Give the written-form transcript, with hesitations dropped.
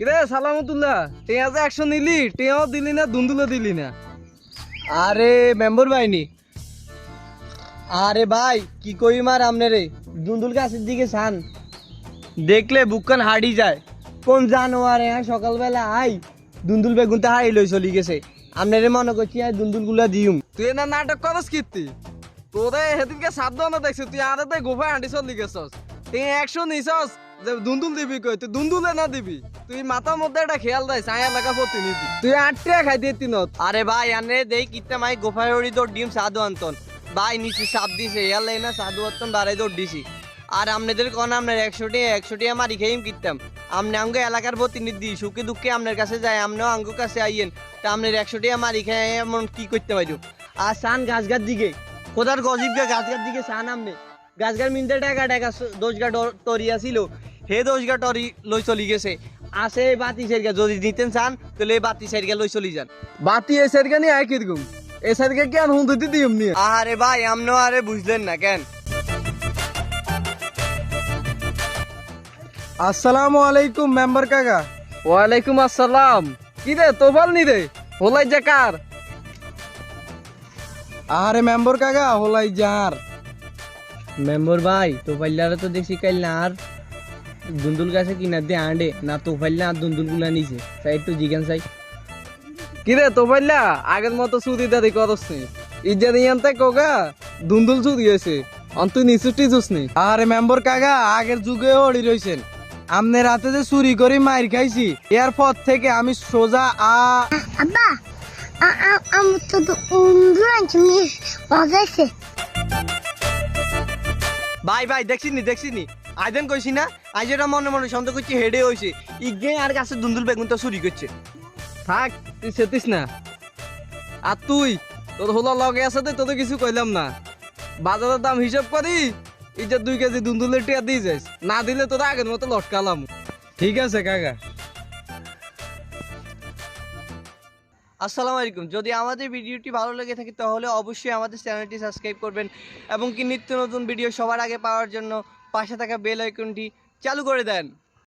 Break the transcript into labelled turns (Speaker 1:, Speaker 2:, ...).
Speaker 1: রে সালামতুল্লাহ, টিয়া যে 100 নিলি, টিয়াও দিলি না, দুন্দুলও দিলি না।
Speaker 2: আরে মেম্বার ভাইনি, আরে ভাই কি কই মার আমনে রে, দুন্দুল গাছের দিকে ছান দেখলে বুকখান হাড়ি যায়। কোন জানোয়ার সকালবেলা আই দুন্দুল বেগুনতে হাড়ি লই চলি গেছে। আমনে মনে করছি আর দুন্দুল গুলা দিউম।
Speaker 1: তুই না নাটক করস কীর্তি, তোরে সেদিনকে সাবধান দেখছি তুই আরে গোফায় হাঁটি চলি গেছস। তুই 100 নিছস যে দুন্দুল দিবি কই, তুই দুন্দুলে না দিবি। তুই মাথার মধ্যে একটা খেয়াল দেয় ছায়া এলাকা প্রতিনিধি, তুই 8 টাকা খাই দিয়ে তিনত।
Speaker 2: আরে ভাই আনে দেই কিতে মাই গোফায় হড়ি তোর ডিম সাধু আন্তন ভাই নিচে সাপ দিছে ইয়ালে না সাধু আন্তন বাড়াই তোর দিছি। আর আমনেদের কোন আপনার 100 টাকা মারি খেয়েম কিতাম। আমনে আঙ্গো এলাকার প্রতিনিধি, সুখে দুঃখে আপনার কাছে যায়, আমনেও আঙ্গো কাছে আইয়েন। তা আপনার 100 টাকা মারি খেয়ে এমন কি করতে পারো। আর সান গাছগার দিকে কোথার গজিব গা গাছগার দিকে সান আমনে গাছগার মিনতে টাকা টাকা দোষগা টরি আসিল, হে দোষগা টরি লই চলি গেছে। আসে বাতি সেরগা যদি নিতেন চান তাহলে এই বাতি সেরগা লই চলি যান।
Speaker 1: বাতি এই সাইডকে নিয়ে আয় কিরকম, এই সাইডকে কেন হুন দিতে দিম নিয়ে।
Speaker 2: আরে ভাই আমনেও আরে বুঝলেন না কেন।
Speaker 3: আসসালামু আলাইকুম মেম্বার কাকা।
Speaker 1: ওয়ালাইকুম আসসালাম। কি রে তোফাল নি রে, হোলাই জাকার?
Speaker 3: আরে মেম্বার কাকা হলাই যার।
Speaker 2: মেম্বার ভাই তো পাইলারে তো দেখছি কাল না আর দুন্দুল গাছে কিনা দিয়ে আন্ডে না তো পাইলা আর দুন্দুল গুলা নিছে তাই একটু জিজ্ঞান চাই।
Speaker 1: কি রে তোফাইল্লা আগের মতো চুরি দাদি করস নি, ইজ্জা দিয়ান্তে কোগা দুন্দুল চুরি হয়েছে, অন্তু নিচুটি জুস নি।
Speaker 3: আরে মেম্বার কাকা আগের যুগে হড়ি রইছেন, আমনে রাতে যে চুরি করে মাইর খাইছি এরপর থেকে আমি সোজা
Speaker 4: আব্বা আমার তো উন্ডুরাঞ্চ মিস বাজাইছে।
Speaker 2: ভাই ভাই দেখছিনি আইদেন কইছি না আজ এটা মনে মনে সন্দেহ করছি হেডে হইছে ইগে আর গাছে দুন্দুল বেগুন তো চুরি করছে।
Speaker 1: থাক তুই সেতিস না। আর তুই তোর হোলা লগে আছে তো তোদের কিছু কইলাম না, বাজারের দাম হিসাব করি ইজ্জত 2 কেজি দুন্দুলের টিয়া দিয়ে যাইস, না দিলে তোরা আগের মতো লটকালাম।
Speaker 3: ঠিক আছে কাকা।
Speaker 2: আসসালামু আলাইকুম। যদি আমাদের ভিডিওটি ভালো লেগে থাকে তাহলে অবশ্যই আমাদের চ্যানেলটি সাবস্ক্রাইব করবেন এবং কি নিত্য নতুন ভিডিও সবার আগে পাওয়ার জন্য পাশে থাকা বেল আইকনটি চালু করে দেন।